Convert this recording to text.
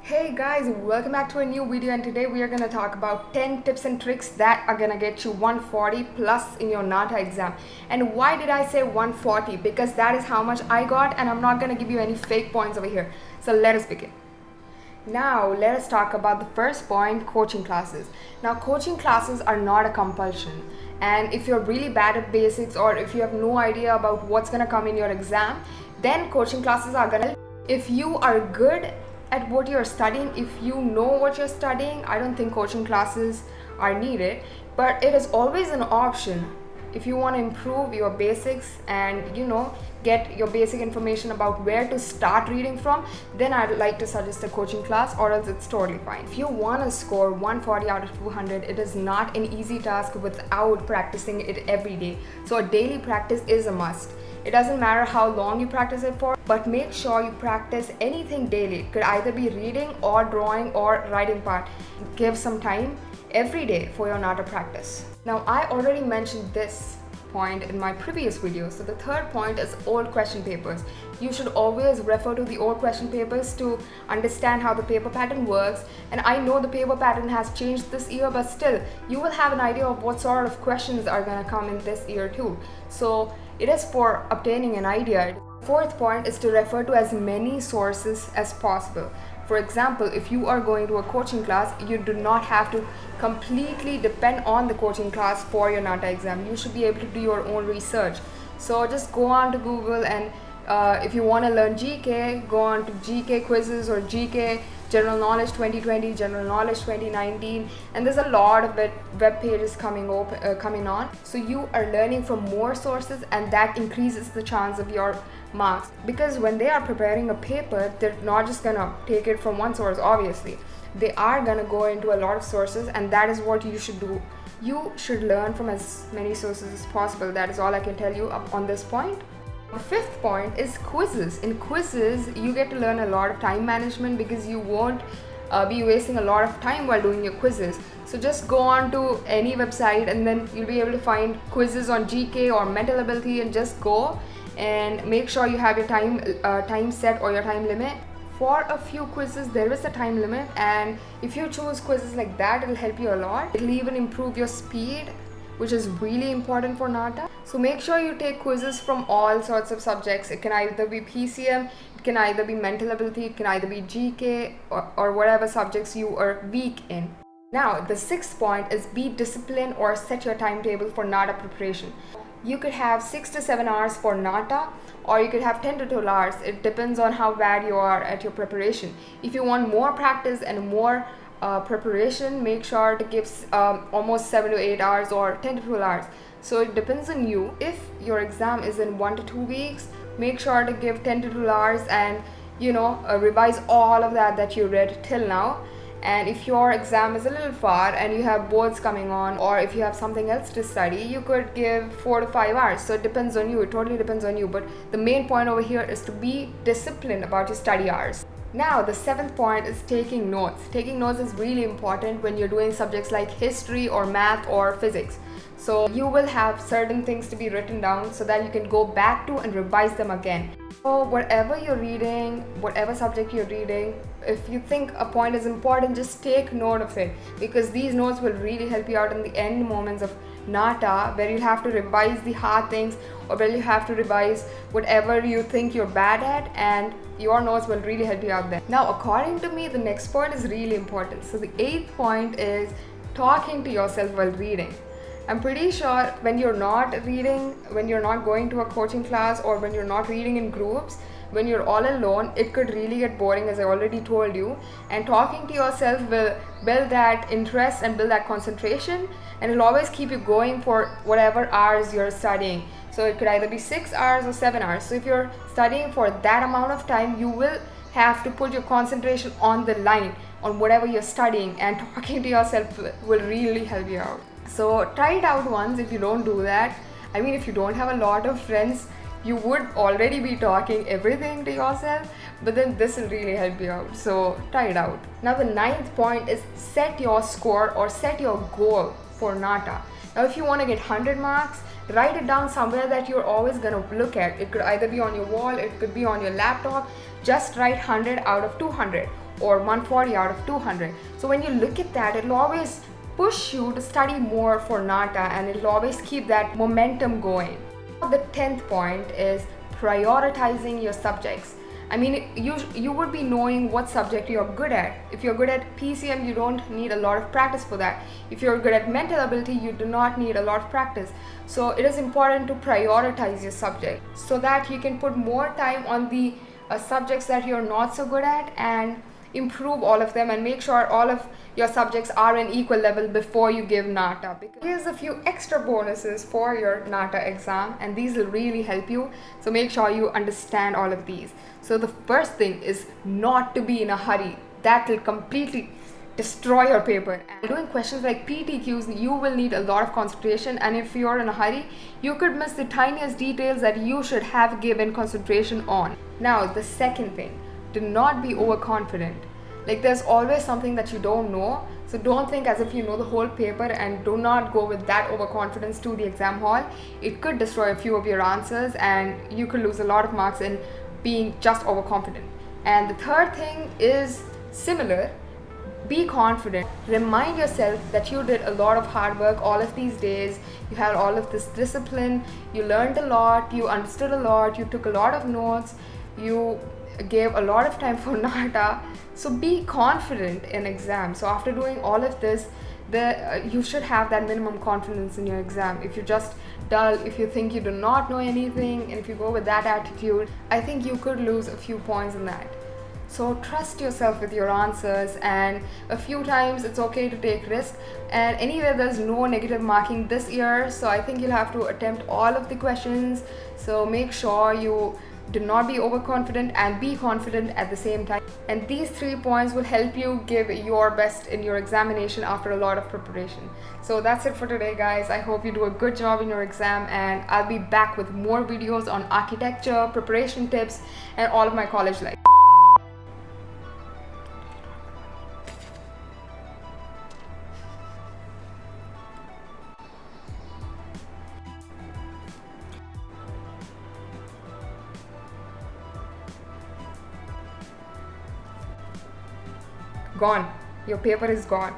Hey guys, welcome back to a new video, and today we are going to talk about 10 tips and tricks that are going to get you 140 plus in your Nata exam. And why did I say 140? Because that is how much I got, and I'm not going to give you any fake points over here. So let us begin. Now let us talk about the first point, coaching classes. Now coaching classes are not a compulsion, and if you're really bad at basics or if you have no idea about what's going to come in your exam, then coaching classes are going to. If you are good at what you're studying, if you know what you're studying, I don't think coaching classes are needed, but it is always an option. If you want to improve your basics and get your basic information about where to start reading from, then I'd like to suggest a coaching class, or else it's totally fine. If you want to score 140 out of 200, it is not an easy task without practicing it every day. So a daily practice is a must. It doesn't matter how long you practice it for, but make sure you practice anything daily. It could either be reading or drawing or writing part. Give some time every day for your Nata practice. Now, I already mentioned this point in my previous video. So the third point is old question papers. You should always refer to the old question papers to understand how the paper pattern works. And I know the paper pattern has changed this year, but still you will have an idea of what sort of questions are going to come in this year too. So it is for obtaining an idea. Fourth point is to refer to as many sources as possible. For example, if you are going to a coaching class, you do not have to completely depend on the coaching class for your Nata exam. You should be able to do your own research. So just go on to Google, and if you want to learn GK, go on to GK quizzes or GK General Knowledge 2020, General Knowledge 2019, and there's a lot of web pages coming on. So you are learning from more sources, and that increases the chance of your marks, because when they are preparing a paper, they're not just gonna take it from one source. Obviously they are gonna go into a lot of sources, and that is what you should do. You should learn from as many sources as possible. That is all I can tell you up on this point. The fifth point is quizzes. In quizzes, you get to learn a lot of time management, because you won't be wasting a lot of time while doing your quizzes. So just go on to any website, and then you'll be able to find quizzes on GK or mental ability, and just go and make sure you have your time set or your time limit. For a few quizzes there is a time limit, and if you choose quizzes like that, it'll help you a lot. It'll even improve your speed, which is really important for Nata. So make sure you take quizzes from all sorts of subjects. It can either be PCM, it can either be mental ability, it can either be GK, or whatever subjects you are weak in. Now, the sixth point is be disciplined or set your timetable for Nata preparation. You could have 6 to 7 hours for Nata, or you could have 10 to 12 hours. It depends on how bad you are at your preparation. If you want more practice and more preparation, make sure to give almost 7 to 8 hours or 10 to 12 hours. So it depends on you. If your exam is in 1 to 2 weeks, make sure to give 10 to 12 hours and revise all of that you read till now. And if your exam is a little far and you have boards coming on, or if you have something else to study, you could give 4 to 5 hours. So it depends on you. It totally depends on you. But the main point over here is to be disciplined about your study hours. Now, the seventh point is taking notes. Taking notes is really important when you're doing subjects like history or math or physics. So you will have certain things to be written down so that you can go back to and revise them again. So whatever you're reading, whatever subject you're reading, if you think a point is important, just take note of it, because these notes will really help you out in the end moments of Nata, where you'll have to revise the hard things, or where you have to revise whatever you think you're bad at, and your notes will really help you out there. Now, according to me, the next point is really important. So the eighth point is talking to yourself while reading. I'm pretty sure when you're not reading, when you're not going to a coaching class, or when you're not reading in groups, when you're all alone, it could really get boring, as I already told you. And talking to yourself will build that interest and build that concentration, and it'll always keep you going for whatever hours you're studying. So it could either be 6 hours or 7 hours. So if you're studying for that amount of time, you will have to put your concentration on the line on whatever you're studying, and talking to yourself will really help you out. So try it out once. If you don't do that, I mean, if you don't have a lot of friends, you would already be talking everything to yourself, but then this will really help you out. So try it out. Now, the ninth point is set your score or set your goal for Nata. Now, if you want to get 100 marks, write it down somewhere that you're always going to look at. It could either be on your wall, it could be on your laptop. Just write 100 out of 200. or 140 out of 200. So when you look at that, it'll always push you to study more for Nata, and it'll always keep that momentum going. The 10th point is prioritizing your subjects. I mean, you would be knowing what subject you're good at. If you're good at PCM, you don't need a lot of practice for that. If you're good at mental ability, you do not need a lot of practice. So it is important to prioritize your subject so that you can put more time on the subjects that you're not so good at and improve all of them, and make sure all of your subjects are in equal level before you give Nata. Because here's a few extra bonuses for your Nata exam, and these will really help you. So make sure you understand all of these. So the first thing is not to be in a hurry. That will completely destroy your paper. And doing questions like PTQs, you will need a lot of concentration, and if you're in a hurry, you could miss the tiniest details that you should have given concentration on. Now, the second thing, do not be overconfident. Like, there's always something that you don't know, so don't think as if you know the whole paper, and do not go with that overconfidence to the exam hall. It could destroy a few of your answers and you could lose a lot of marks in being just overconfident. And the third thing is similar. Be confident. Remind yourself that you did a lot of hard work all of these days. You had all of this discipline. You learned a lot. You understood a lot. You took a lot of notes. You gave a lot of time for Nata. So be confident in exams. So after doing all of this, you should have that minimum confidence in your exam. If you're just dull, if you think you do not know anything, and if you go with that attitude, I think you could lose a few points in that. So trust yourself with your answers, and a few times it's okay to take risks. And anyway, there's no negative marking this year, so I think you'll have to attempt all of the questions. So make sure you do not be overconfident and be confident at the same time. And these 3 points will help you give your best in your examination after a lot of preparation. So that's it for today, guys. I hope you do a good job in your exam, and I'll be back with more videos on architecture, preparation tips, and all of my college life. Gone. Your paper is gone.